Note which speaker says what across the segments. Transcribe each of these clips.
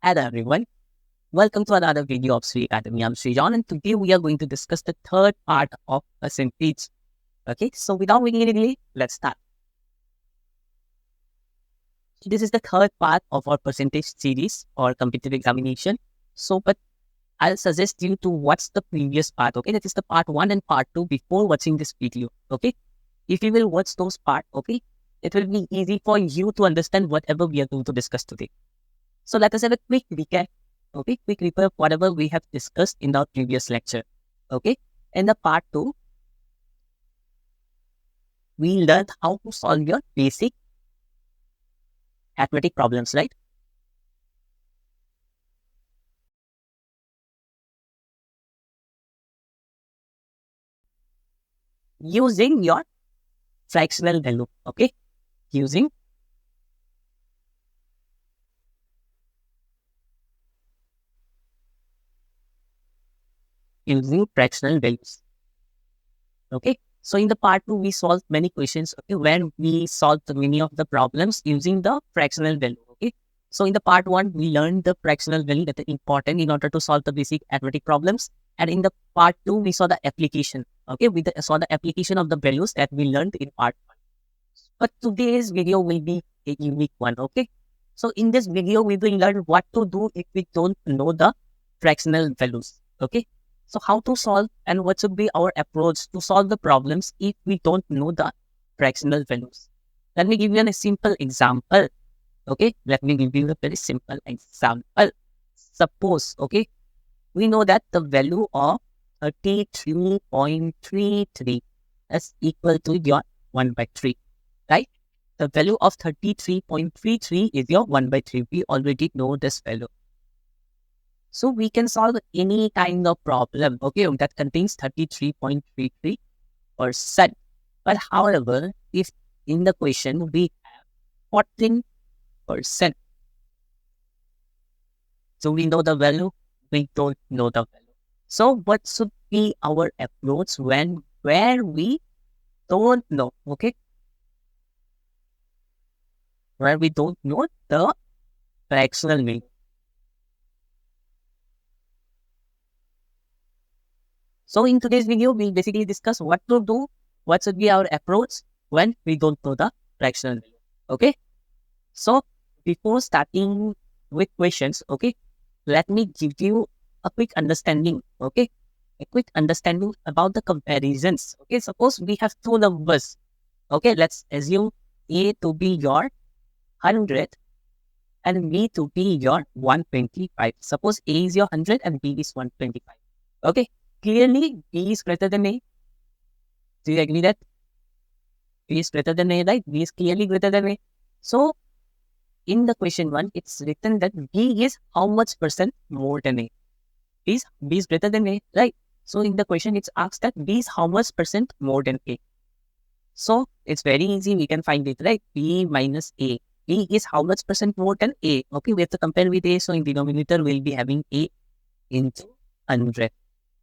Speaker 1: Hello everyone, welcome to another video of SRIACADEMY. I'm Srijan and today we are going to discuss the third part of percentage. Okay, so without making any delay, let's start. This is the third part of our percentage series or competitive examination. But I'll suggest you to watch the previous part, okay? That is the part 1 and part 2 before watching this video, okay? If you will watch those parts, okay, it will be easy for you to understand whatever we are going to discuss today. So let us have a quick recap. Okay, quick recap whatever we have discussed in our previous lecture. Okay, in the part 2, we learned how to solve your basic arithmetic problems, right? Using your fractional value, okay? Using fractional values. Okay, so in the part 2, we solved many questions, okay, where we solved many of the problems using the fractional value, okay. So in the part 1, we learned the fractional value that is important in order to solve the basic arithmetic problems. And in the part 2, we saw the application, okay, we saw the application of the values that we learned in part 1. But today's video will be a unique one, okay. So in this video, we will learn what to do if we don't know the fractional values, okay. So how to solve and what should be our approach to solve the problems if we don't know the fractional values. Let me give you a simple example. Okay, let me give you a very simple example. Suppose, okay, we know that the value of 33.33 is equal to your 1 by 3, right? The value of 33.33 is your 1 by 3. We already know this value. So we can solve any kind of problem, okay, that contains 33.33%. But however, if in the question we have 14%, so we know the value, we don't know the value. So what should be our approach where we don't know, okay? Where we don't know the fractional value. So in today's video, we'll basically discuss what to do, what should be our approach when we don't know the fractional value. Okay. So before starting with questions, okay, let me give you a quick understanding. Okay, a quick understanding about the comparisons. Okay, suppose we have two numbers. Okay, let's assume A to be your 100 and B to be your 125. Suppose A is your 100 and B is 125. Okay. Clearly, B is greater than A. Do you agree that? B is greater than A, right? B is clearly greater than A. So, in the question 1, it's written that B is how much percent more than A? B is greater than A, right? So, in the question, it's asked that B is how much percent more than A? So, it's very easy. We can find it, right? B minus A. B is how much percent more than A? Okay, we have to compare with A. So, in denominator, we'll be having A into 100,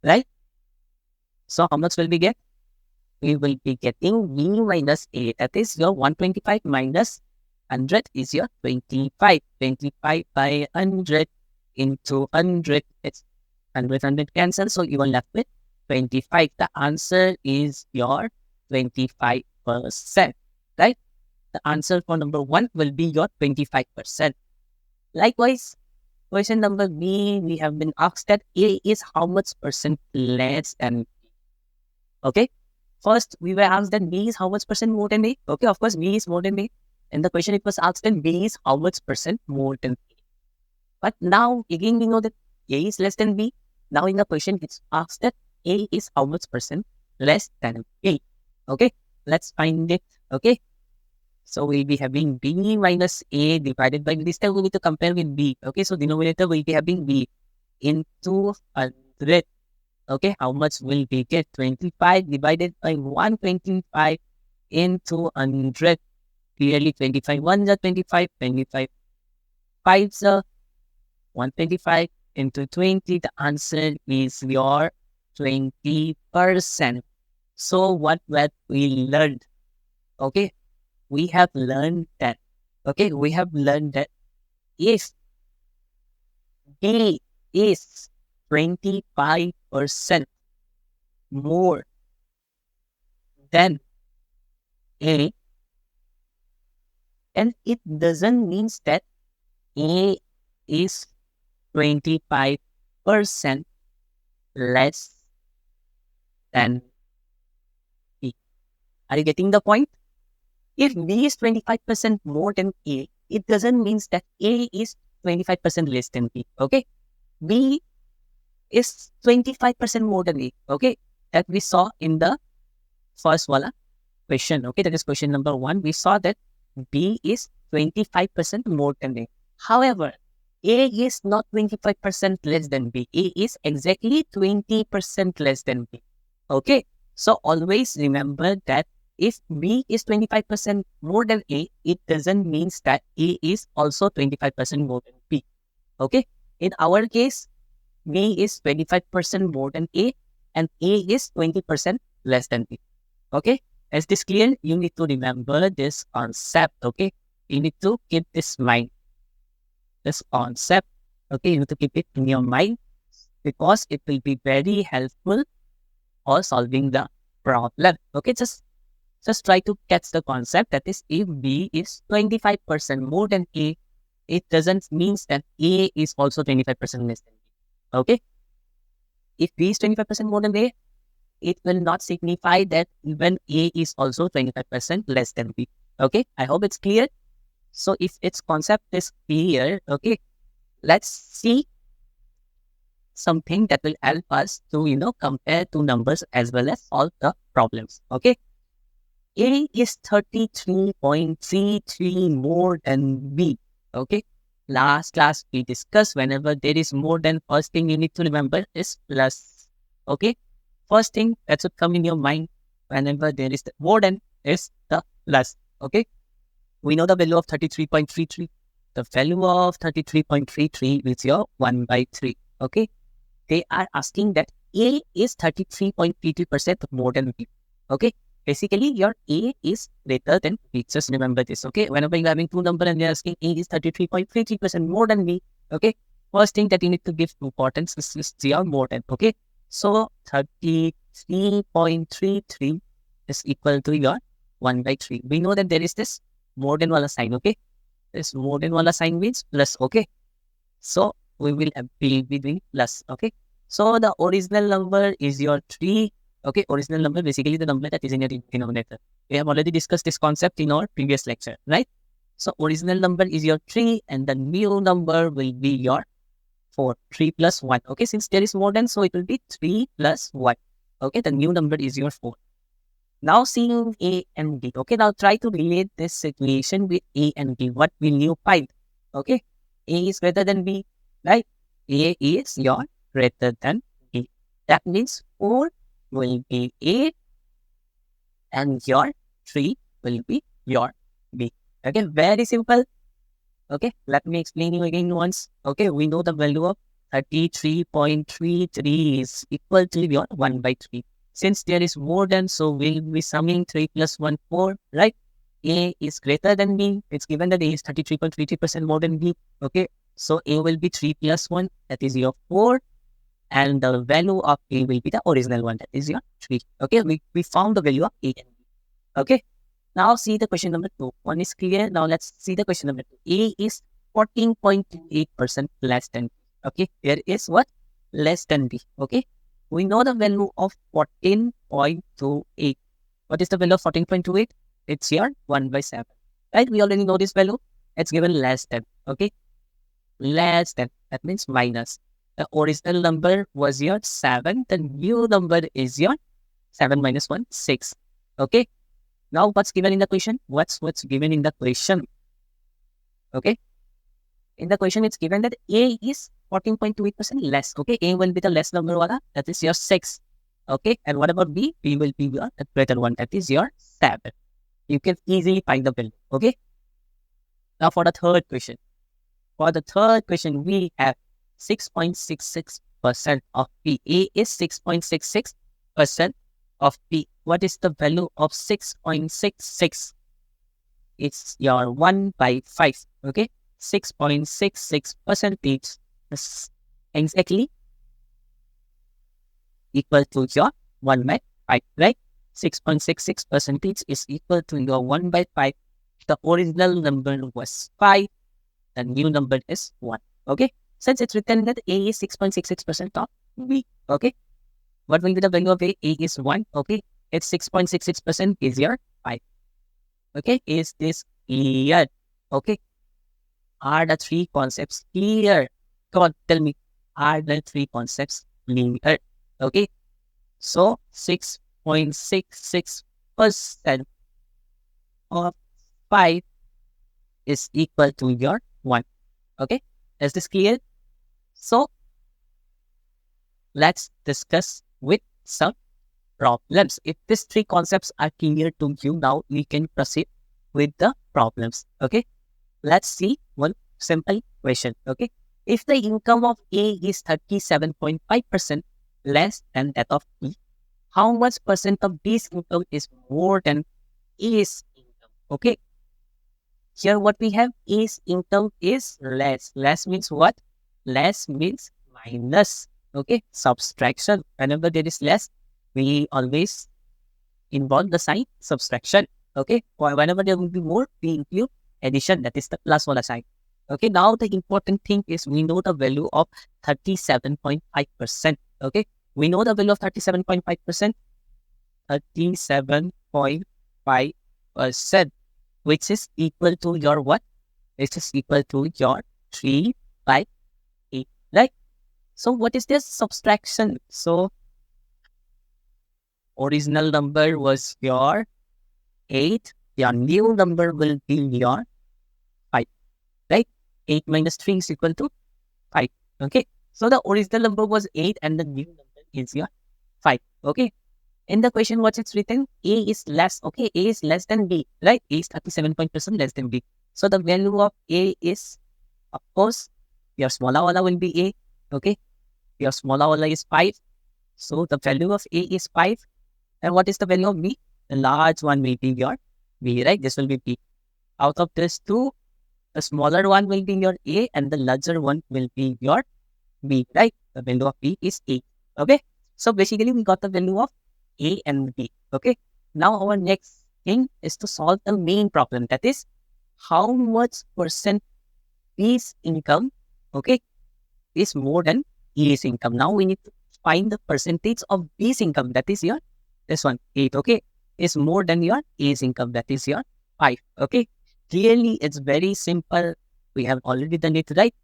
Speaker 1: right? So, how much will we get? We will be getting B minus A. That is your 125 minus 100 is your 25. 25 by 100 into 100. It's 100 cancel. So, you are left with 25. The answer is your 25%. Right? The answer for number 1 will be your 25%. Likewise, question number B, we have been asked that A is how much percent less than B. Okay. First, we were asked that B is how much percent more than A. Okay, of course, B is more than A. In the question, it was asked that B is how much percent more than A. But now, again, we know that A is less than B. Now, in the question, it's asked that A is how much percent less than A. Okay, let's find it. Okay, so we'll be having B minus A divided by, this time we need to compare with B. Okay, so denominator will be having B into 100. Okay, how much will we get? 25 divided by 125 into 100. Clearly, 25 1s are 25, 25 5s are 125 into 20. The answer is your 20%. So, what we learned? Okay, we have learned that. Okay, we have learned that if B is 25% more than A, and it doesn't mean that A is 25% less than B. Are you getting the point? If B is 25% more than A, it doesn't mean that A is 25% less than B. Okay? B is 25% more than A. Okay? That we saw in the first wala question. Okay? That is question number 1. We saw that B is 25% more than A. However, A is not 25% less than B. A is exactly 20% less than B. Okay? So always remember that if B is 25% more than A, it doesn't mean that A is also 25% more than B. Okay? In our case, B is 25% more than A and A is 20% less than B. Okay? Is this clear? You need to remember this concept. Okay? You need to keep this mind. This concept. Okay? You need to keep it in your mind because it will be very helpful for solving the problem. Okay? Just try to catch the concept. That is, if B is 25% more than A, it doesn't mean that A is also 25% less than B. Okay? If B is 25% more than A, it will not signify that even A is also 25% less than B. Okay? I hope it's clear. So if its concept is clear, okay, let's see something that will help us to, compare two numbers as well as solve the problems. Okay? A is 33.33 more than B. Okay? Last class we discussed whenever there is more than, first thing you need to remember is plus. Okay? First thing that should come in your mind whenever there is more than is the plus. Okay? We know the value of 33.33. The value of 33.33 is your 1 by 3. Okay? They are asking that A is 33.33% more than B. Okay? Basically, your A is greater than B. Just remember this, okay? Whenever you're having two numbers and you're asking A is 33.33% more than B, okay? First thing that you need to give importance is your more than, okay? So, 33.33 is equal to your 1 by 3. We know that there is this more than wala sign, okay? This more than wala sign means plus, okay? So, we will be doing plus, okay? So, the original number is your 3. Okay, original number, basically the number that is in your denominator. We have already discussed this concept in our previous lecture, right? So, original number is your 3 and the new number will be your 4. 3 plus 1. Okay, since there is more than, so it will be 3 plus 1. Okay, the new number is your 4. Now, seeing A and B. Okay, now try to relate this situation with A and B. What will you find? Okay, A is greater than B, right? A is your greater than B. That means 4 will be A and your 3 will be your B. Okay, very simple. Okay, let me explain you again once. Okay, we know the value of 33.33 is equal to your 1 by 3. Since there is more than, so we'll be summing 3 plus 1, 4, right? A is greater than B. It's given that A is 33.33% more than B. Okay, so A will be 3 plus 1, that is your 4. And the value of A will be the original one, that is your 3. Okay, we found the value of A and B. Okay, now see the question number 2. One is clear. Now let's see the question number 2. A is 14.28% less than B. Okay, here is what? Less than B. Okay, we know the value of 14.28. What is the value of 14.28? It's your 1 by 7. Right, we already know this value. It's given less than. Okay, less than. That means minus. The original number was your 7. The new number is your 7 minus 1, 6. Okay. Now, what's given in the question? What's given in the question? Okay. In the question, it's given that A is 14.28% less. Okay. A will be the less number, that is your 6. Okay. And what about B? B will be your greater one, that is your 7. You can easily find the value. Okay. Now, for the third question. For the third question, we have 6.66% of P. A is 6.66% of P. What is the value of 6.66? It's your 1 by 5. Okay, 6.66% is exactly equal to your 1 by 5, right? 6.66% is equal to your 1 by 5. The original number was 5. The new number is 1. Okay? Since it's written that A is 6.66% of B. Okay? What will be the value of A? A is 1. Okay? It's 6.66% is your 5. Okay? Is this clear? Okay? Are the three concepts clear? Come on, tell me. Are the three concepts clear? Okay? So 6.66% of 5 is equal to your 1. Okay? Is this clear? So let's discuss with some problems. If these three concepts are clear to you now, we can proceed with the problems. Okay? Let's see one simple question. Okay? If the income of A is 37.5% less than that of B, how much percent of B's income is more than A's income? Okay. Here what we have is income is less. Less means what? Less means minus. Okay. Subtraction. Whenever there is less, we always involve the sign subtraction. Okay. Or whenever there will be more, we include addition. That is the plus wala sign. Okay. Now the important thing is we know the value of 37.5%. Okay. We know the value of 37.5%. 37.5%, which is equal to your what? Which is equal to your 3 by 8, right? So what is this subtraction? So original number was your 8. Your new number will be your 5, right? 8 minus 3 is equal to 5, okay? So the original number was 8 and the new number is your 5, okay? In the question, what's it's written? A is less, okay? A is less than B, right? A is 37% less than B. So the value of A is, of course, your smaller wala will be A, okay? Your smaller wala is 5. So the value of A is 5. And what is the value of B? The large one will be your B, right? This will be B. Out of this two, the smaller one will be your A and the larger one will be your B, right? The value of B is 8, okay? So basically, we got the value of A and B, okay? Now, our next thing is to solve the main problem. That is, how much percent B's income, okay, is more than A's income. Now, we need to find the percentage of B's income. That is your, this one, 8, okay, is more than your A's income. That is your 5, okay? Clearly, it's very simple. We have already done it, right?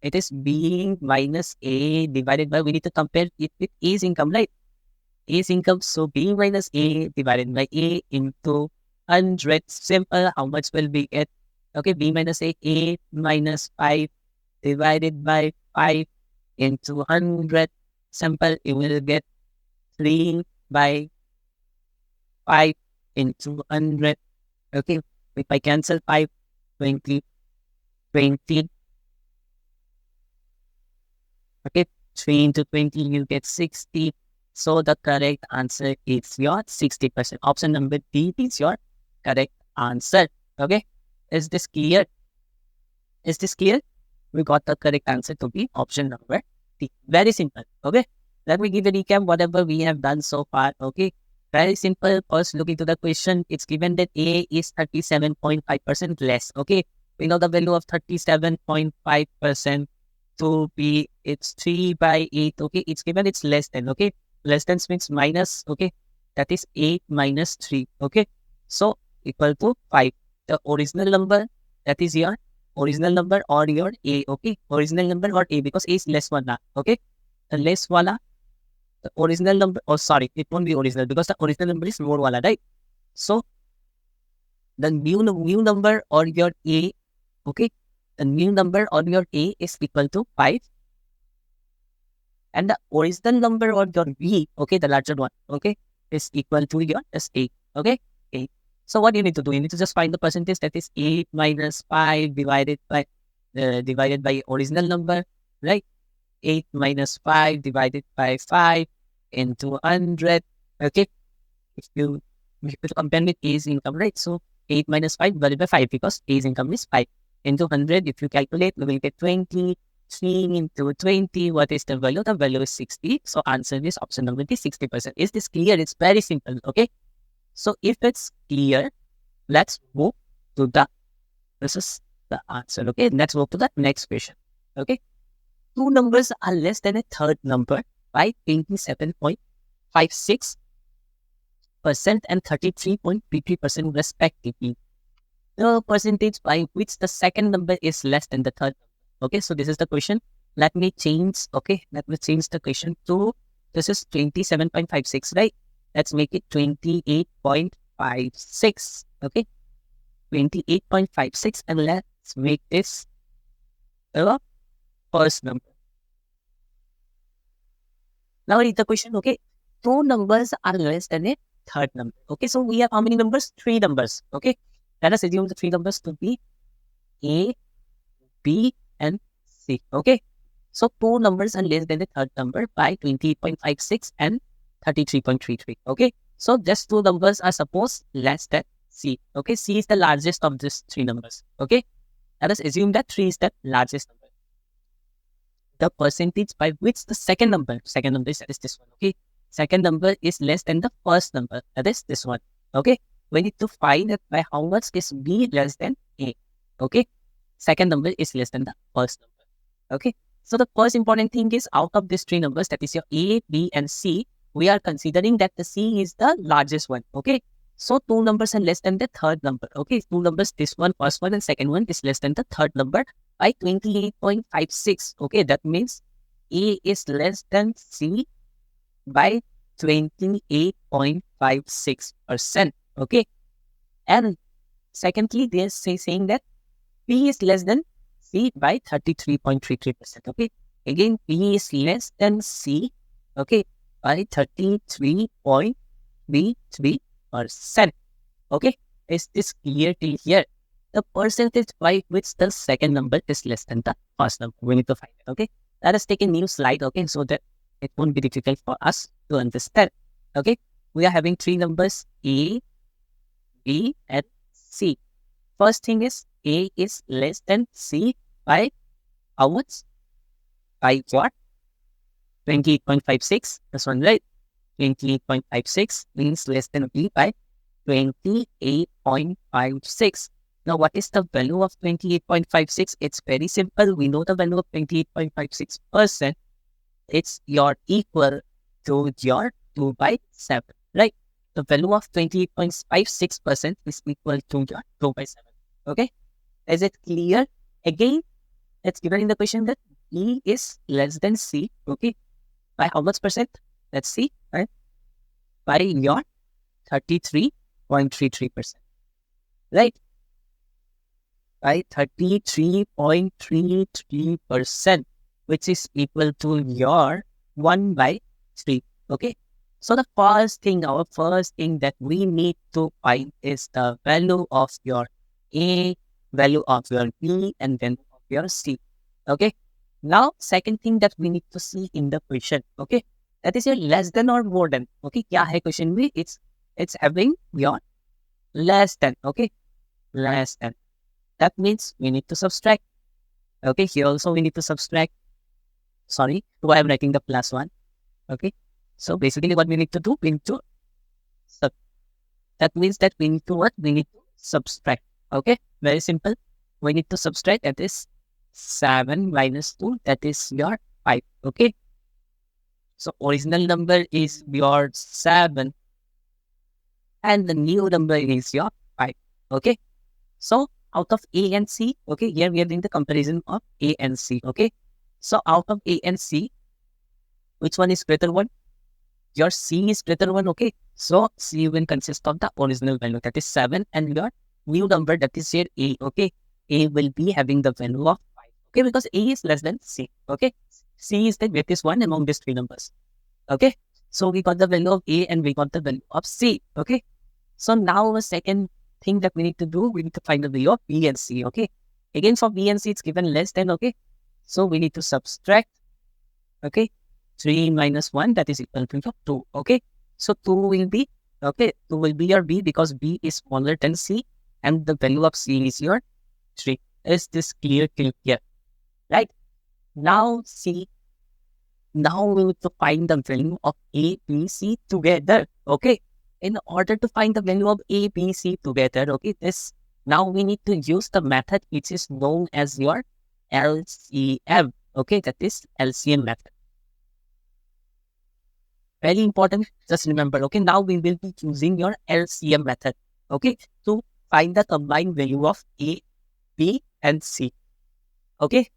Speaker 1: It is B minus A divided by, we need to compare it with A's income, right? A's income, so B minus A divided by A into 100. Simple, how much will we get? Okay, B minus A, 8 minus 5 divided by 5 into 100. Simple, you will get 3 by 5 into 100. Okay, if I cancel 5, 20, 20. Okay, 3 into 20, you get 60. So the correct answer is your 60%. Option number D is your correct answer. Okay, is this clear? Is this clear? We got the correct answer to be option number D. Very simple. Okay, let me give a recap whatever we have done so far. Okay, very simple. First, look into the question. It's given that A is 37.5% less. Okay, we know the value of 37.5% to be, it's 3 by 8. Okay, it's given it's less than. Okay, less than means minus. Okay, that is 8 minus 3. Okay, so equal to 5. The original number, that is your original number or your A. Okay, original number or A, because A is less one. Okay, the less wala, the original number, oh sorry, it won't be original because the original number is more wala, right? So the new number or your A, okay, the new number on your A is equal to 5. And the original number on your B, okay, the larger one, okay, is equal to your A, okay? 8. So what you need to do, you need to just find the percentage, that is 8 minus 5 divided by original number, right? 8 minus 5 divided by 5 into 100, okay? If you compare with A's income, right? So 8 minus 5 divided by 5, because A's income is 5 into 100. If you calculate, we will get 20. 3 into 20, what is the value? The value is 60. So answer is option number D, 60%. Is this clear? It's very simple, okay? So if it's clear, let's move to this is the answer, okay? Let's move to the next question, okay? Two numbers are less than a third number by 27.56% and 33.33% respectively. The percentage by which the second number is less than the third. Okay, so this is the question. Let me change the question to, this is 27.56, right? Let's make it 28.56, okay? 28.56, and let's make this the first number. Now read the question, okay? Two numbers are less than a third number. Okay, so we have how many numbers? Three numbers, okay? Let us assume the three numbers to be A, B, and C, okay? So two numbers are less than the third number by 28.56 and 33.33, okay? So just two numbers are supposed less than C, okay? C is the largest of these three numbers, okay? Let us assume that 3 is the largest number. The percentage by which the second number is, that is this one, okay? Second number is less than the first number, that is this one, okay? We need to find that by how much is B less than A, okay? Second number is less than the first number, okay? So the first important thing is, out of these three numbers, that is your A, B, and C, we are considering that the C is the largest one, okay? So two numbers are less than the third number, okay? Two numbers, this one, first one, and second one is less than the third number by 28.56, okay? That means A is less than C by 28.56%, okay? And secondly, they are saying that B is less than C by 33.33%, okay? Again, B is less than C, okay, by 33.33%, okay? Is this clear till here? The percentage by which the second number is less than the first number, we need to find it, okay? Let us take a new slide, okay, so that it won't be difficult for us to understand, okay? We are having three numbers, A, B, and C. First thing is, A is less than C by how much? By what? 28.56. This one, right? 28.56 means less than B by 28.56. Now, what is the value of 28.56? It's very simple. We know the value of 28.56%. It's your equal to your 2 by 7, right? The value of 28.56% is equal to your 2 by 7. Okay? Is it clear? Again, it's given in the question that E is less than C. Okay? By how much percent? Let's see. Right? By your 33.33%. Right? By 33.33%, which is equal to your 1 by 3. Okay? So the first thing that we need to find is the value of your A, value of your B, and value of your C. Okay? Now, second thing that we need to see in the question. Okay? That is your less than or more than. Okay? Kya hai question B? It's having your less than. Okay? Less than. That means we need to subtract. Okay? Here also we need to subtract. Sorry, why I'm writing the plus 1. Okay? So basically what we need to do, we need to that means that we need to what? We need to subtract. Okay? Very simple. We need to subtract, that is 7 minus 2, that is your 5. Okay? So original number is your 7 and the new number is your 5. Okay? So out of A and C, okay, here we are doing the comparison of A and C. Okay? So out of A and C, which one is greater one? Your C is greater one, okay? So C will consist of the original value, that is 7, and your new number, that is your A, okay? A will be having the value of 5, okay? Because A is less than C, okay? C is the greatest one among these three numbers, okay? So we got the value of A and we got the value of C, okay? So now the second thing that we need to do, we need to find the value of B and C, okay? Again, for B and C, it's given less than, okay? So we need to subtract, okay? 3 minus 1, that is equal to 2, okay? So 2 will be, okay, 2 will be your B because B is smaller than C and the value of C is your 3. Is this clear till here? Right? Now see, now we need to find the value of A, B, C together. Okay. In order to find the value of A, B, C together, okay, now we need to use the method which is known as your LCM. Okay, that is LCM method. Very important. Just remember, okay, now we will be using your LCM method, okay, to find the combined value of A, B, and C. Okay,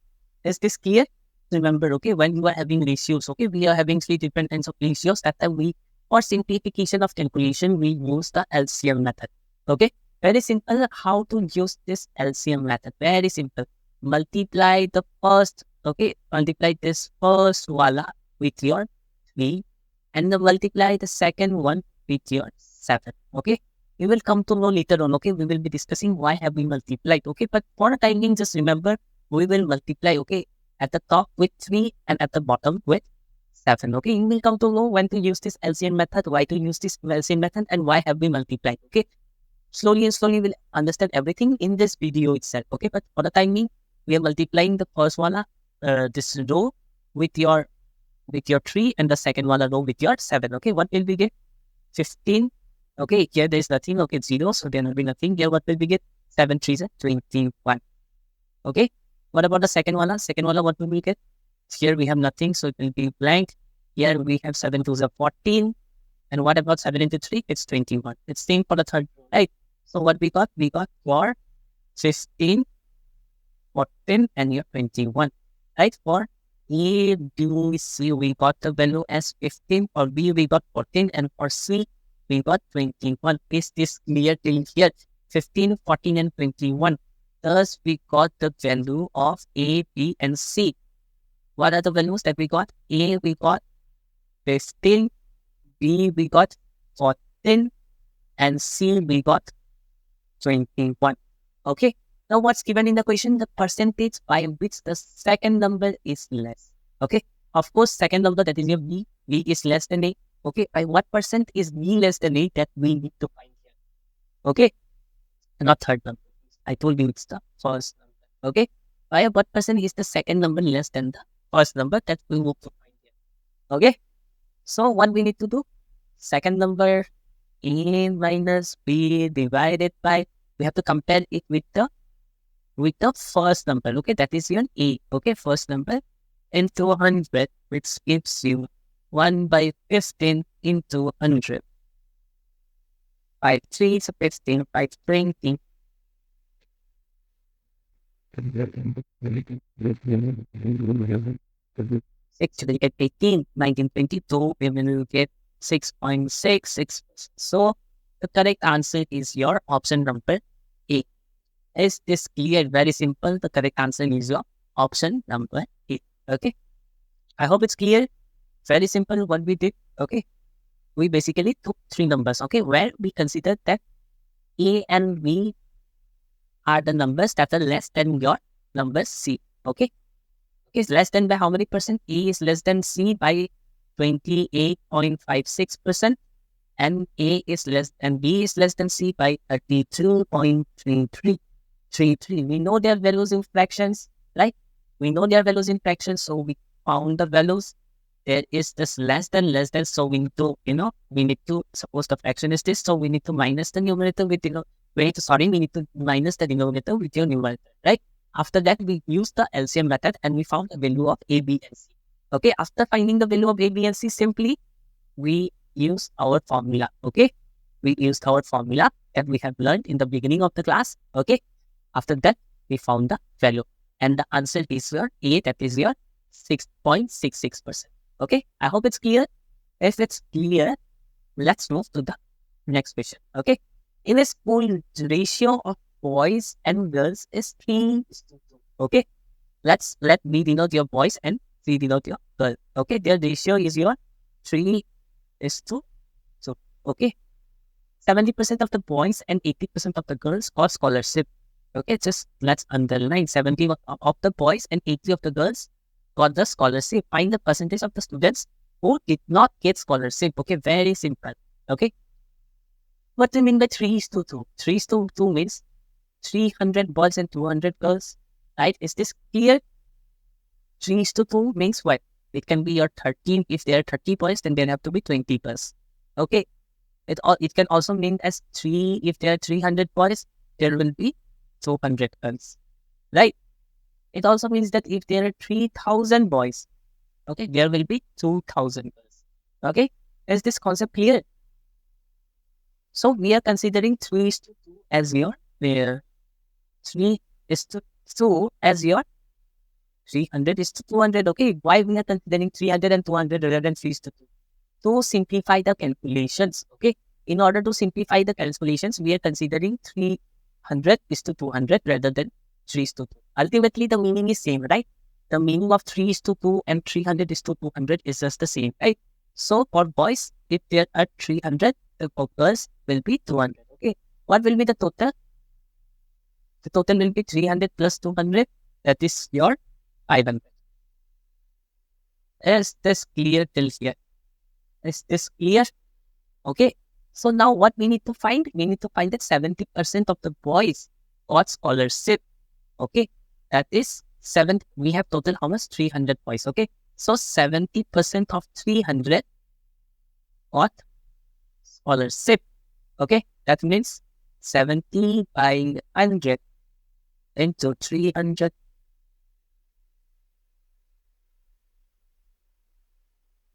Speaker 1: is this clear? Remember, okay, when you are having ratios, okay, we are having 3 different kinds of ratios. That time for simplification of calculation, we use the LCM method. Okay, very simple. How to use this LCM method? Very simple. Multiply the first, okay, multiply this first wala with your 3 and then multiply the second one with your 7. Okay, we will come to know later on. Okay, we will be discussing why have we multiplied. Okay, but for the time being, just remember we will multiply. Okay, at the top with 3 and at the bottom with 7. Okay, you will come to know when to use this LCM method, why to use this LCM method, and why have we multiplied. Okay, slowly and slowly we'll understand everything in this video itself. Okay, but for the time being, we are multiplying the first one, this row with your 3 and the second one row with your 7. Okay, what will we get? 15. Okay, here there is nothing. Okay, 0, so there will be nothing. Here what will we get? 7 3 is 21. Okay, what about the second one? Second one, what will we get? Here we have nothing, so it will be blank. Here we have 7 2 is 14. And what about 7 into 3? It's 21. It's same for the third, right? So what we got? We got for 15, 14, and here 21. Right? For A, B, C, we got the value as 15. For B, we got 14. And for C, we got 21. Is this clear till here? 15, 14, and 21. Thus, we got the value of A, B, and C. What are the values that we got? A, we got 15. B, we got 14. And C, we got 21. Okay. Now, what's given in the question? The percentage by which the second number is less. Okay. Of course, second number, that is your B. B is less than A. Okay. By what percent is B less than A? That we need to find here. Okay. Not third number. I told you it's the first number. Okay. By what percent is the second number less than the first number? That we need to find here. Okay. So, what we need to do? Second number, A minus B divided by, we have to compare it with the first number. Okay, that is your A. Okay, first number into 100, which gives you 1 by 15 into 100. 5 3 is 15, 5 20. 6 to get 18, 19, 22, we will get 6.66. So, the correct answer is your option number A. Is this clear? Very simple. The correct answer is your option number A. Okay. I hope it's clear. Very simple what we did. Okay. We basically took 3 numbers. Okay. Where we considered that A and B are the numbers that are less than your number C. Okay. Is less than by how many percent? A is less than C by 28.56%. And A is less and B is less than C by 32.33. We know their values in fractions, right? We know their values in fractions, so we found the values. There is this less than, so we need to, suppose the fraction is this, so we need to minus the numerator with, we need to minus the denominator with your numerator, right? After that, we use the LCM method and we found the value of A, B, and C. Okay, after finding the value of A, B, and C, simply we use our formula. Okay, we used our formula that we have learned in the beginning of the class. Okay, after that we found the value and the answer is your A, that is your 6.66%. Okay, I hope it's clear. If it's clear, let's move to the next question. Okay, in a school, ratio of boys and girls is 3:2. Okay, let me denote your boys and C denote your girl. Okay, their ratio is your 3:2. So, okay, 70% of the boys and 80% of the girls got scholarship. Okay, just let's underline 70 of the boys and 80 of the girls got the scholarship. Find the percentage of the students who did not get scholarship. Okay, very simple. Okay, what do you mean by 3:2? 3:2 means 300 boys and 200 girls, right? Is this clear? 3:2 means what? It can be your 13. If there are 30 boys, then there have to be 20 plus. Okay. It can also mean as 3. If there are 300 boys, there will be 200 girls. Right? It also means that if there are 3,000 boys, okay, there will be 2,000 girls. Okay. Is this concept clear? So we are considering 3:2 as your where 3:2 as your 300:200. Okay, why we are considering 300 and 200 rather than 3:2? To simplify the calculations. Okay, in order to simplify the calculations, we are considering 300:200 rather than 3:2. Ultimately, the meaning is same, right? The meaning of 3:2 and 300:200 is just the same, right? So for boys, if there are 300, the girls will be 200. Okay, what will be the total? The total will be 300 plus 200. That is your 500. Is this clear till here? Is this clear? Okay. So now what we need to find? We need to find that 70% of the boys got scholarship. Okay. That is 7. We have total how much? 300 boys. Okay. So 70% of 300 got scholarship. Okay. That means 70 by 100 into 300.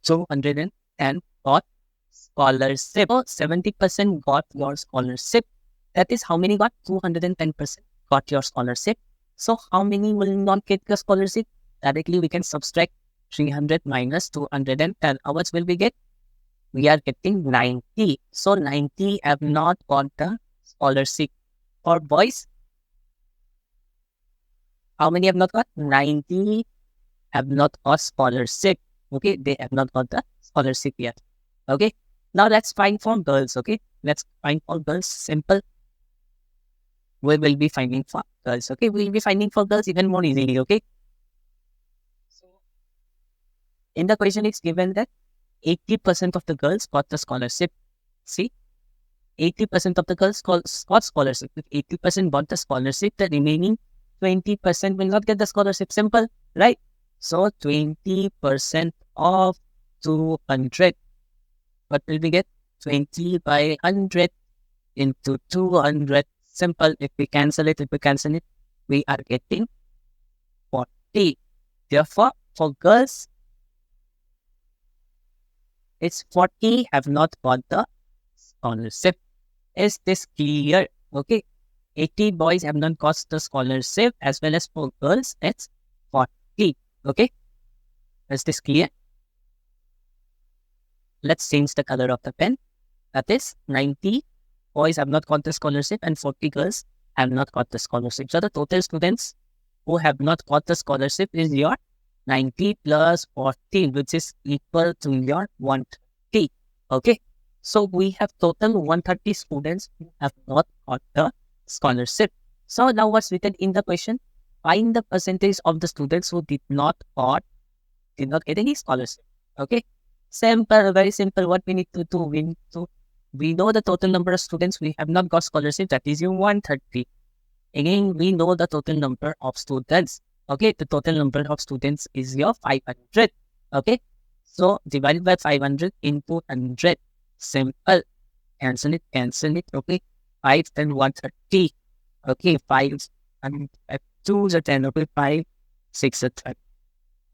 Speaker 1: So 110 got scholarship. So 70% got your scholarship. That is how many got? 210% got your scholarship. So how many will not get the scholarship? Directly we can subtract 300 minus 210. How much will we get? We are getting 90. So 90 have not got the scholarship. For boys, how many have not got? 90 have not got scholarship. Okay, they have not got the scholarship yet. Okay, now let's find for girls. Okay, let's find for girls. Simple. We will be finding for girls. Okay, we will be finding for girls even more easily. Okay, so in the question, it's given that 80% of the girls got the scholarship. See, 80% of the girls got scholarship. If 80% got the scholarship, the remaining 20% will not get the scholarship. Simple, right? So 20% of 200. What will we get? 20 by 100 into 200. Simple. If we cancel it, we are getting 40. Therefore, for girls, it's 40 have not got the scholarship. Is this clear? Okay. 80 boys have not got the scholarship, as well as for girls, it's 40. Okay. Is this clear? Let's change the color of the pen. That is 90 boys have not got the scholarship and 40 girls have not got the scholarship. So the total students who have not got the scholarship is your 90 plus 40, which is equal to your 130. Okay. So we have total 130 students who have not got the scholarship. So now what's written in the question? Find the percentage of the students who did not get any scholarship. Okay. Simple, very simple. What we need to do, we know the total number of students we have not got scholarship, that is your 130. Again, we know the total number of students. Okay, the total number of students is your 500. Okay, so divided by 500 into 100. Simple. Cancel it. Okay, 5 and 130. Okay, 5 and 2 is 10. Okay, 5, 6 is 10.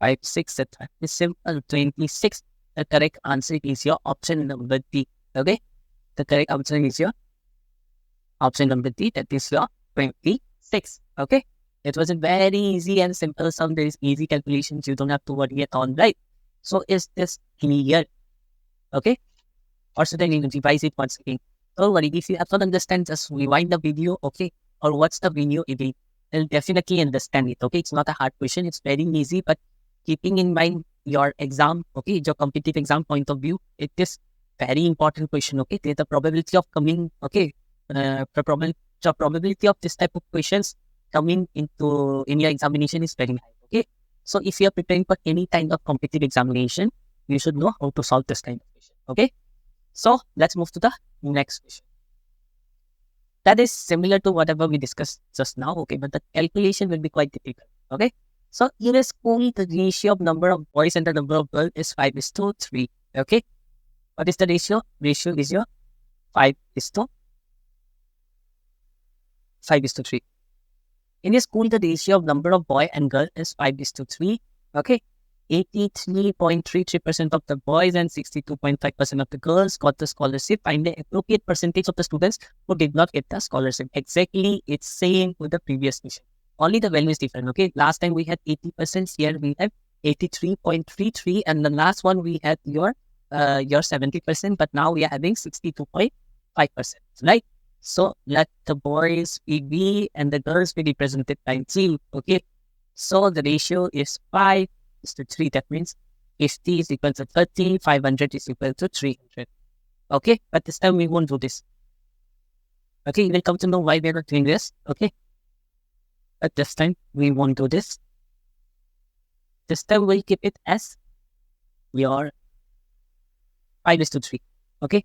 Speaker 1: 5, 6 is 10. It's simple. 26. The correct answer is your option number D. Okay, the correct answer is your option number D. That is your 26. Okay, it was a very easy and simple sum. There is easy calculations. You don't have to worry at all, right? So is this clear? Okay, or should I revise it once again? Don't worry. If you have not understand, just rewind the video. Okay, or watch the video again. You'll definitely understand it. Okay, it's not a hard question. It's very easy, but keeping in mind your exam, okay, your competitive exam point of view, it is very important question. Okay, the probability of coming, okay, the probability of this type of questions coming in your examination is very high. Okay, so if you are preparing for any kind of competitive examination, you should know how to solve this kind of question. Okay, so let's move to the next question. That is similar to whatever we discussed just now. Okay, but the calculation will be quite difficult. Okay, So in a school, the ratio of number of boys and the number of girls is 5:3. Okay. What is the ratio? Ratio is your 5:3. In a school, the ratio of number of boy and girl is 5:3. Okay. 83.33% of the boys and 62.5% of the girls got the scholarship. Find the appropriate percentage of the students who did not get the scholarship. Exactly, it's same with the previous question. Only the value is different. Okay. Last time we had 80%. Here we have 83.33, and the last one we had your 70%, but now we are having 62.5%. Right? So let the boys be B and the girls be represented by G. Okay. So the ratio is 5:3. That means 50 is equal to 30, 500 is equal to 300. Okay. But this time we won't do this. Okay. You will come to know why we are not doing this. Okay. But this time we won't do this. This time we'll keep it as your 5:3. Okay.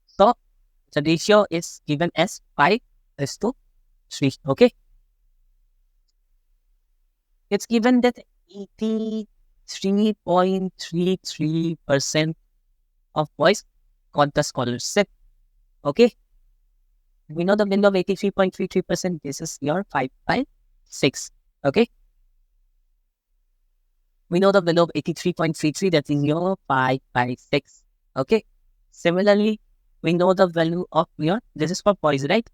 Speaker 1: So the ratio is given as 5:3. Okay. It's given that 83.33% of boys got the scholarship. Okay. We know the value of 83.33%. This is your 5/6. Okay. We know the value of 83.33. That is your 5/6. Okay. Similarly, we know the value of your, this is for boys, right?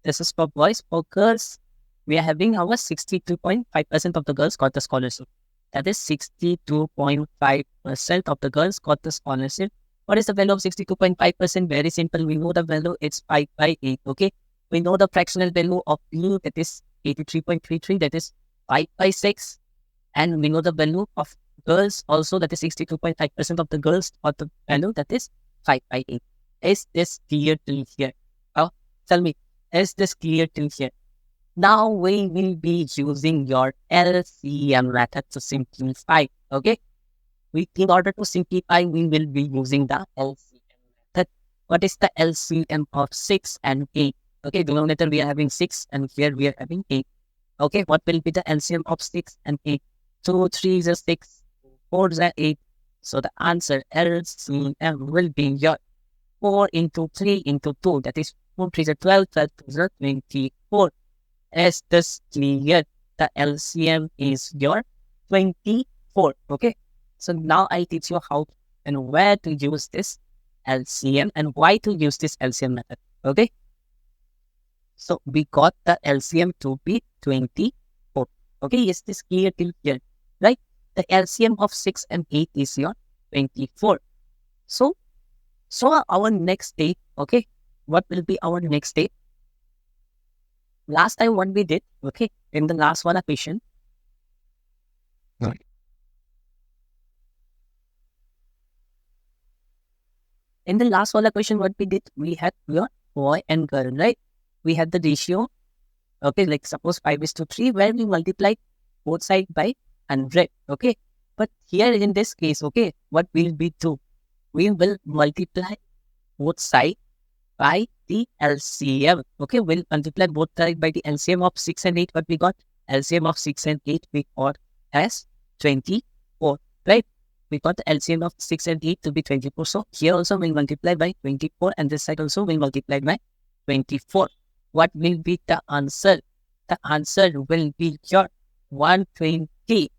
Speaker 1: This is for boys. For girls, we are having our 62.5% of the girls got the scholarship. That is 62.5% of the girls got the scholarship. What is the value of 62.5%? Very simple. We know the value, it's 5/8. Okay. We know the fractional value of B, that is 83.33. That is 5/6. And we know the value of girls also, that is 62.5% of the girls got the value, that is 5/8. Is this clear till here? Oh, tell me, is this clear till here? Now we will be using your LCM method to simplify. Okay. In order to simplify, we will be using the LCM method. What is the LCM of 6 and 8? Okay. Denominator we are having 6 and here we are having 8. Okay. What will be the LCM of 6 and 8? 2, 3 is 6, 4 is 8. So the answer LCM will be your 4 into 3 into 2. That is 4 3 is 12, 12 2 is 24. Is this clear? The LCM is your 24. Okay. So now I teach you how and where to use this LCM and why to use this LCM method. Okay. So we got the LCM to be 24. Okay. Is this clear till here? Right? The LCM of 6 and 8 is your 24. So our next step, okay, what will be our next step? Last time what we did, okay, in the last one question. Right. In the last one question, what we did, we had your boy and girl, right? We had the ratio, okay, like suppose 5:3, where we multiply both sides by 100, okay? But here in this case, okay, what will we do? We will multiply both sides by the LCM. Okay, we'll multiply both sides by the LCM of 6 and 8. What we got? LCM of 6 and 8 we got as 24, right? We got the LCM of 6 and 8 to be 24. So here also we'll multiply by 24 and this side also we'll multiply by 24. What will be the answer? The answer will be your 120.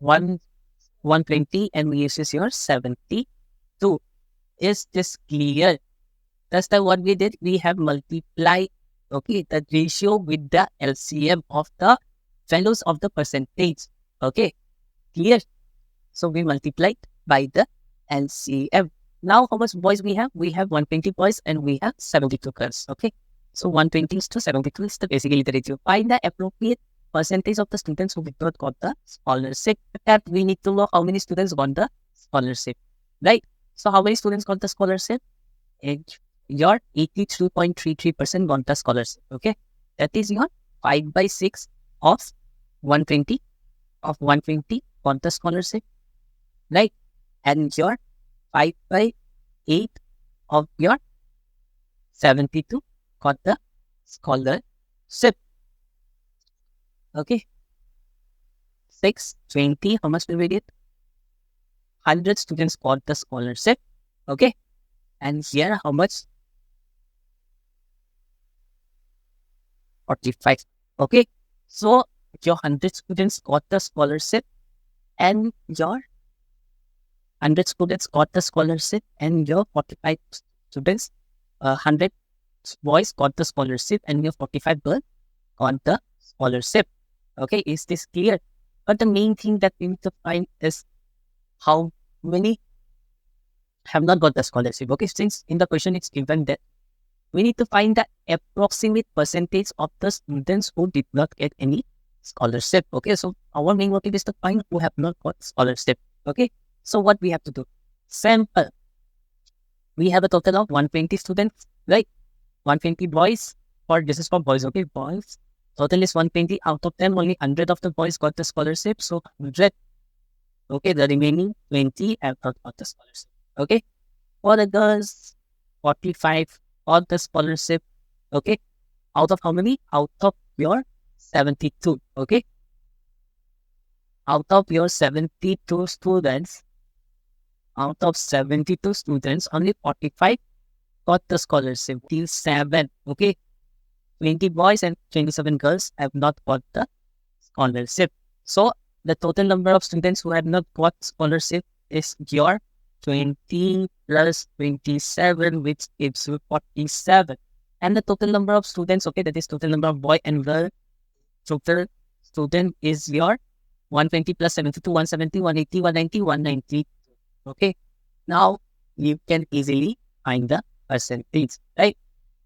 Speaker 1: 120 and this is your 72. Is this clear? That's the what we did. We have multiplied, okay, the ratio with the LCM of the values of the percentage. Okay, clear? So we multiplied by the LCM. Now how much boys we have? We have 120 boys and we have 72 girls. Okay, so 120 is to 72 is basically the ratio. Find the appropriate percentage of the students who did not got the scholarship. That we need to know how many students got the scholarship, right? So how many students got the scholarship? Your 83.33% got the scholarship. Okay, that is your 5/6 of 120 got the scholarship, right? And your 5/8 of your 72 got the scholarship. Okay. 6, 20, how much will we get? 100 students got the scholarship. Okay. And here, how much? 45. Okay. So, your 100 students got the scholarship and your 100 students got the scholarship and your 45 students, 100 boys got the scholarship and your 45 girls got the scholarship. Okay, is this clear? But the main thing that we need to find is how many have not got the scholarship. Okay, since in the question it's given that we need to find the approximate percentage of the students who did not get any scholarship. Okay, so our main motive is to find who have not got scholarship. Okay, so what we have to do? Sample. We have a total of 120 students, right? 120 boys, or this is for boys, okay? Boys. Total is 120. Out of them, only 100 of the boys got the scholarship. So 100. Okay, the remaining 20 have not got the scholarship. Okay. For the girls, 45 got the scholarship. Okay. Out of how many? Out of your 72. Okay. Out of your 72 students, only 45 got the scholarship. Till 7. Okay. 20 boys and 27 girls have not got the scholarship. So, the total number of students who have not got scholarship is your 20 plus 27, which gives you 47. And the total number of students, okay, that is total number of boy and girl, total student is your 120 plus 72, 170, 180, 190, 190. Okay. Now, you can easily find the percentage, right?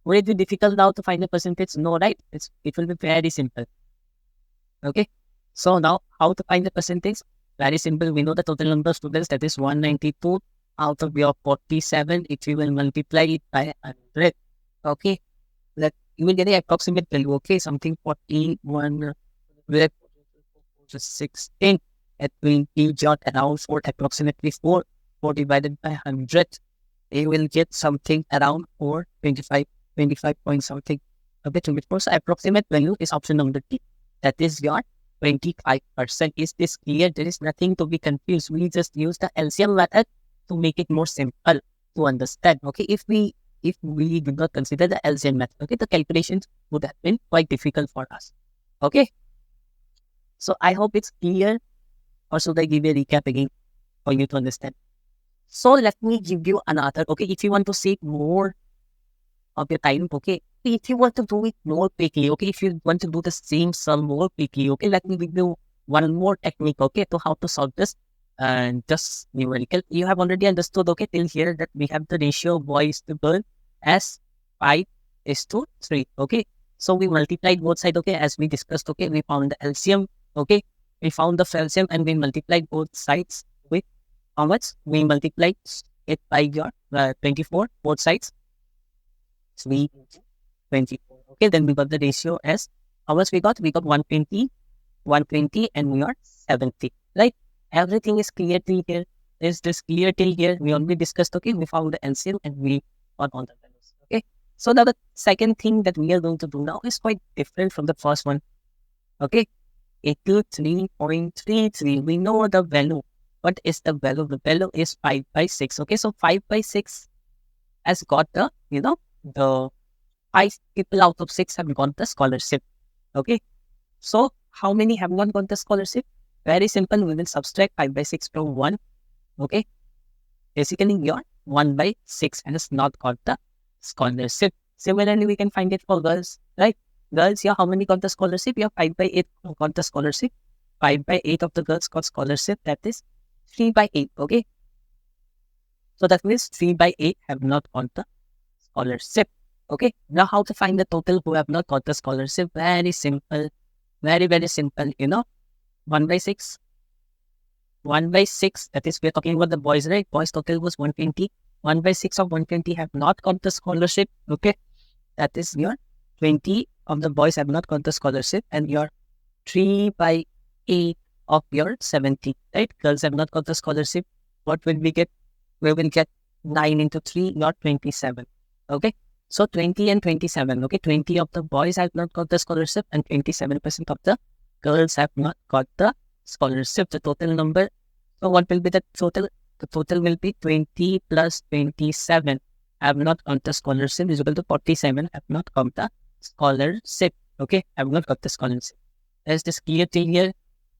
Speaker 1: Will it be difficult now to find the percentage? No, right? It will be very simple. Okay. So now, how to find the percentage? Very simple. We know the total number of students, that is 192 out of your 47. If you will multiply it by 100, okay, that you will get the approximate value. Okay, something 41 with 16. It will give you around approximately 4 divided by 100. You will get something around 25 point something. Okay, 24. So approximate value is option number D. That is your 25%. Is this clear? There is nothing to be confused. We just use the LCM method to make it more simple to understand. Okay, if we do not consider the LCM method, okay, the calculations would have been quite difficult for us. Okay, so I hope it's clear, or should I give a recap again for you to understand? So let me give you another. Okay, if you want to save more of your time, okay, if you want to do it more quickly, okay, if you want to do the same sum more quickly, okay, let me give you one more technique, okay, to how to solve this and just numerical. You have already understood, okay, till here that we have the ratio of boys to girl as 5:3, okay. So we multiplied both sides, okay, as we discussed, okay, we found the LCM, okay, we found the LCM and we multiplied both sides with how much? We multiplied it by your 24, both sides. 3 into 24. Okay, then we got the ratio as how much we got? We got 120, and we are 70. Right? Everything is clear till here. Is this clear till here? We already discussed, okay, we found the LCM and we got on the values. Okay. So now the second thing that we are going to do now is quite different from the first one. Okay. 83.33. We know the value. What is the value? The value is 5/6. Okay, so 5/6 has got the, the 5 people out of 6 have got the scholarship. Okay, so how many have not got the scholarship? Very simple. We will subtract 5/6 from 1. Okay, basically your 1/6 has not got the scholarship. Similarly, we can find it for girls, right? Girls here, how many got the scholarship? Here 5/8 got the scholarship. 5/8 of the girls got scholarship. That is 3/8. Okay, so that means 3/8 have not got the scholarship. Okay, now how to find the total who have not got the scholarship? Very simple, very simple. 1/6. 1/6. That is, we are talking about the boys, right? Boys total was 120. 1/6 of 120 have not got the scholarship. Okay, that is your 20 of the boys have not got the scholarship, and your 3/8 of your 70, right? Girls have not got the scholarship. What will we get? We will get 9 into 3, not 27. Okay, so 20 and 27. Okay, 20 of the boys have not got the scholarship and 27% of the girls have not got the scholarship. The total number. So what will be the total? The total will be 20 plus 27. Have not got the scholarship is equal to 47. Have not got the scholarship. Okay, have not got the scholarship. Is this clear till here?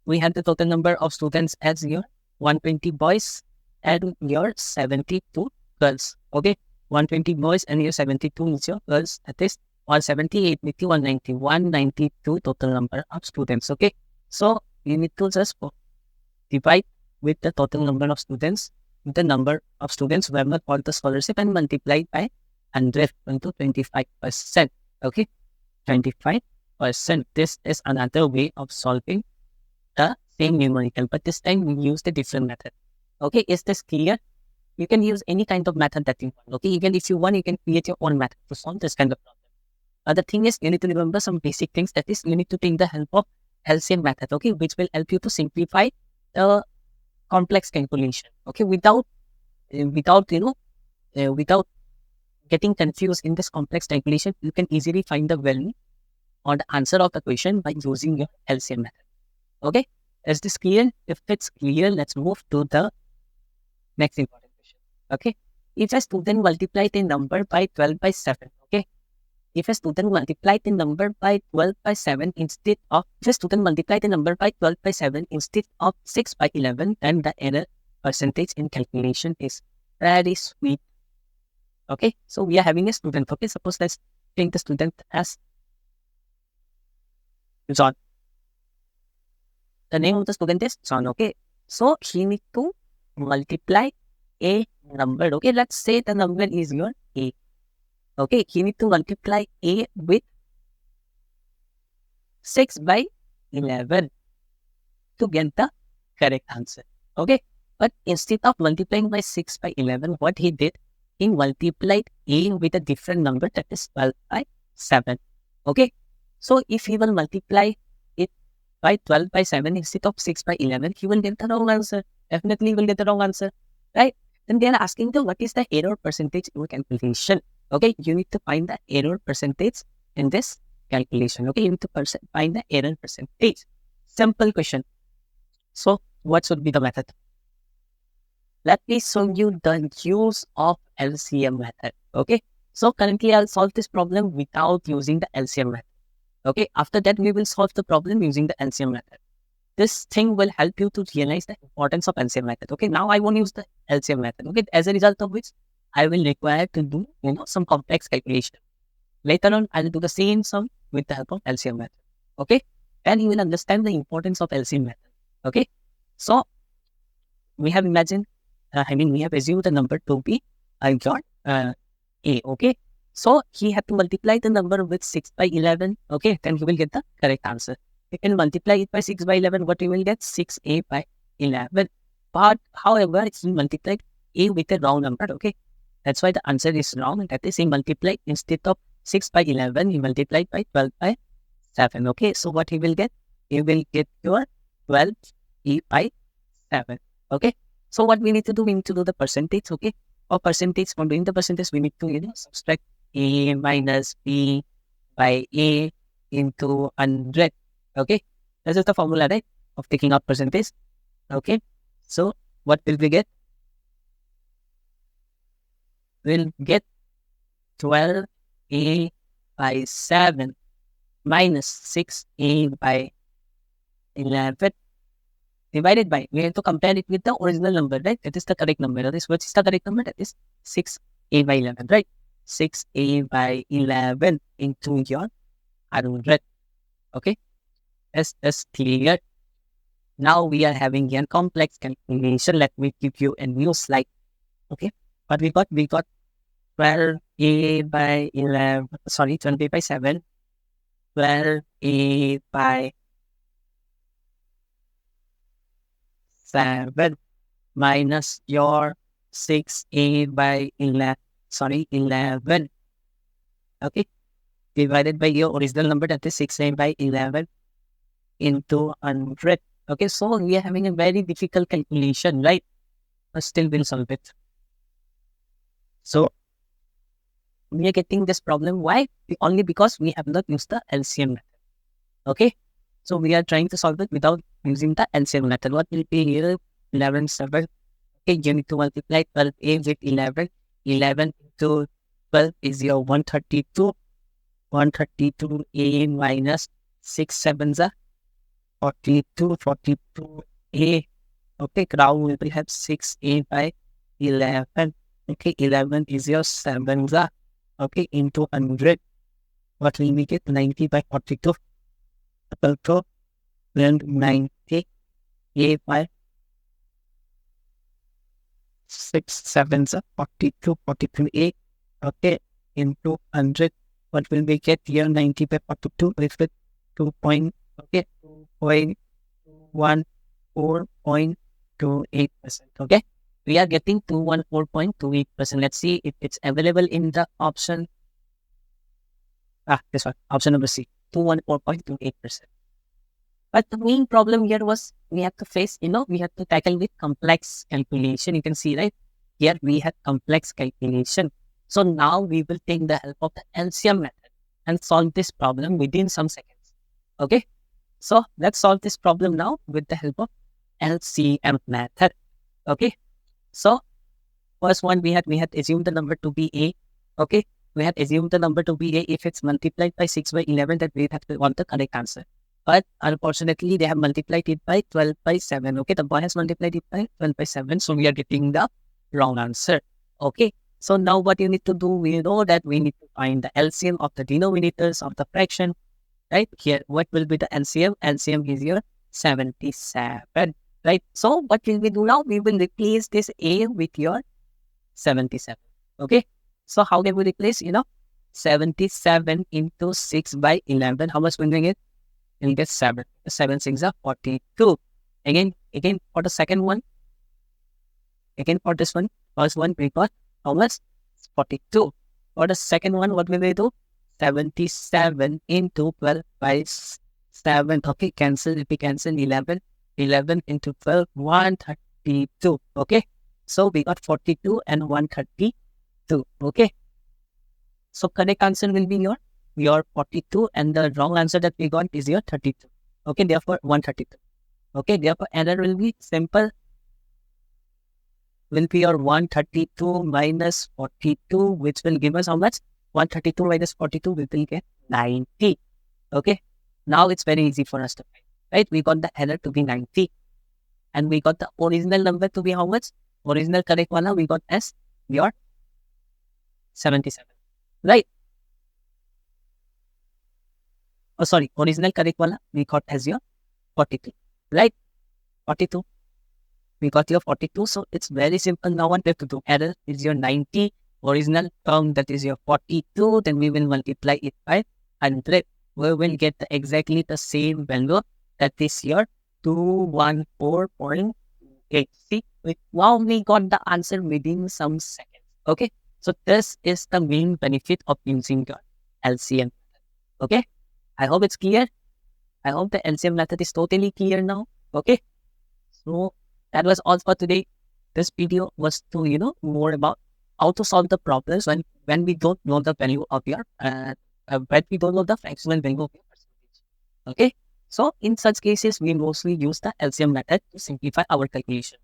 Speaker 1: We had the total number of students as your 120 boys and your 72 girls. Okay, 120 boys and your 72 is your girls. That is 178 with 190, 192 total number of students. Okay, so you need to just divide with the total number of students, with the number of students who have not got the scholarship, and multiply by 100 into 25%. Okay, 25%. This is another way of solving the same numerical, but this time we use the different method. Okay, is this clear? You can use any kind of method that you want. Okay, even if you want, you can create your own method to solve this kind of problem. The thing is, you need to remember some basic things. That is, you need to take the help of LCM method. Okay, which will help you to simplify the complex calculation. Okay, without getting confused in this complex calculation, you can easily find the value or the answer of the question by using your LCM method. Okay, is this clear? If it's clear, let's move to the next important question. Okay, if a student multiplied a number by 12 by 7, okay, if a student multiplied the number by 12 by 7 instead of, if a student multiplied the number by 12 by 7 instead of 6 by 11, then the error percentage in calculation is very sweet. Okay, so we are having a student. Okay, suppose let's take the student as John. The name of the student is John. Okay, so he needs to multiply a number. Okay, let's say the number is your A. Okay, he needs to multiply A with 6 by 11 to get the correct answer. Okay, but instead of multiplying by 6 by 11, what he did, he multiplied A with a different number, that is 12 by 7. Okay, so if he will multiply it by 12 by 7 instead of 6 by 11, he will get the wrong answer. Definitely will get the wrong answer, right? Then they are asking the what is the error percentage in calculation. Okay, you need to find the error percentage in this calculation. Okay, you need to find the error percentage. Simple question. So what should be the method? Let me show you the use of LCM method. Okay, so currently I'll solve this problem without using the LCM method. Okay, after that we will solve the problem using the LCM method. This thing will help you to realize the importance of LCM method. Okay, now I won't use the LCM method. Okay, as a result of which I will require to do some complex calculation. Later on, I will do the same sum with the help of LCM method. Okay, and you will understand the importance of LCM method. Okay, so we have imagined, we have assumed the number to be your A. Okay, so he had to multiply the number with 6 by 11. Okay, then he will get the correct answer. You can multiply it by 6 by 11, what you will get? 6A by 11. But however, he multiplied A with a wrong number. Okay, that's why the answer is wrong. That is, he multiplied instead of 6 by 11, he multiplied by 12 by 7. Okay, so what he will get? He will get your 12A by 7. Okay, so what we need to do? We need to do the percentage. Okay, for percentage, for doing the percentage, we need to subtract A minus B by A into 100. Okay, this is the formula, right, of taking out percentage. Okay, so what will we get? We'll get 12A by 7 minus 6A by 11 divided by, we have to compare it with the original number, right? That is the correct number. That is, what is the correct number? That is 6A by 11, right? 6A by 11 into your 100. Okay, is clear. Now we are having a complex calculation. Let me give you a new slide. Okay, what we got? We got 12A by 11, sorry, 20 by 7, 12A by 7 minus your 6A by 11, 11. Okay, divided by your original number, that is 6A by 11 into 100. Okay, so we are having a very difficult calculation, right? But still we'll solve it. So we are getting this problem. Why? Only because we have not used the LCM method. Okay, So we are trying to solve it without using the LCM method. What will be here? 11, 7. Okay, you need to multiply 12A with 11. 11 into 12 is your 132. 132A minus 6 sevens are 42. 42A. Okay, now we will have 6A by 11. Okay, 11 is your sevens are. Okay, into 100. What will make it? 90 by 42. So then 90 A by 6 sevens are 42. 42A. Okay, into 100. What will we get here? 90 by 42 is with 2 point, okay, 2.14.28%. Okay, we are getting 214.28%. Let's see if it's available in the option. This one, option number C, 214.28%. But the main problem here was we have to face, we have to tackle with complex calculation. You can see, right? Here we have complex calculation. So now we will take the help of the LCM method and solve this problem within some seconds. Okay? So let's solve this problem now with the help of LCM method. Okay? So first one we had assumed the number to be A. Okay? We had assumed the number to be A. If it's multiplied by 6 by 11, that we have to want the correct answer. But unfortunately, they have multiplied it by 12 by 7. Okay, the boy has multiplied it by 12 by 7. So we are getting the wrong answer. Okay, so now what you need to do, we know that we need to find the LCM of the denominators of the fraction. Right here, what will be the LCM? LCM is your 77. Right, so what will we do now? We will replace this A with your 77. Okay, so how can we replace? 77 into 6 by 11. How much will we get? We'll get 7. 7 6 are 42. Again for the second one. Again for this one. First one we got how much? 42. For the second one, what will we do? 77 into 12 by 7. Okay, cancel. If we cancel 11. 11 into 12, 132. Okay. So we got 42 and 132. Okay. So correct answer will be your 42, and the wrong answer that we got is your 32. Okay, therefore 132. Okay, therefore error will be simple. Will be your 132 minus 42, which will give us how much? 132 minus 42, we will get 90. Okay, now it's very easy for us to find. Right, we got the error to be 90, and we got the original number to be how much? Original correct one we got as your 77. Right. Oh, sorry, original correct one we got as your 42. Right, 42. We got your 42. So it's very simple. Now what we have to do? Error is your 90. Original term, that is your 42. Then we will multiply it by 100. We will get exactly the same value. That is your 214.8. See, now we got the answer within some seconds. Okay. So this is the main benefit of using your LCM. Okay. I hope it's clear. I hope the LCM method is totally clear now. Okay. So that was all for today. This video was to, more about how to solve the problems when we don't know the value of your, when we don't know the fractional value of your percentage. Okay. So in such cases, we mostly use the LCM method to simplify our calculation.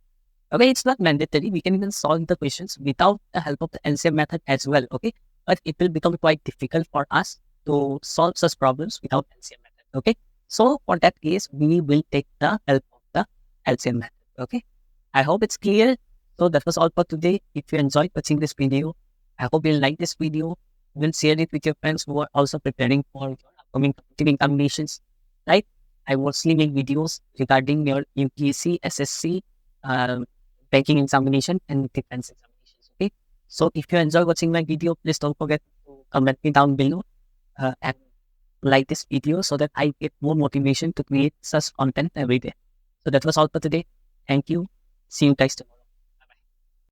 Speaker 1: Okay. It's not mandatory. We can even solve the questions without the help of the LCM method as well. Okay. But it will become quite difficult for us to solve such problems without LCM method. Okay. So for that case, we will take the help of the LCM method. Okay. I hope it's clear. So that was all for today. If you enjoyed watching this video, I hope you'll like this video. You will share it with your friends who are also preparing for your upcoming competitive examinations. Right? I mostly make videos regarding your UPSC, SSC, banking examination and defense examinations. Okay. So if you enjoy watching my video, please don't forget to comment me down below and like this video so that I get more motivation to create such content every day. So that was all for today. Thank you. See you guys tomorrow.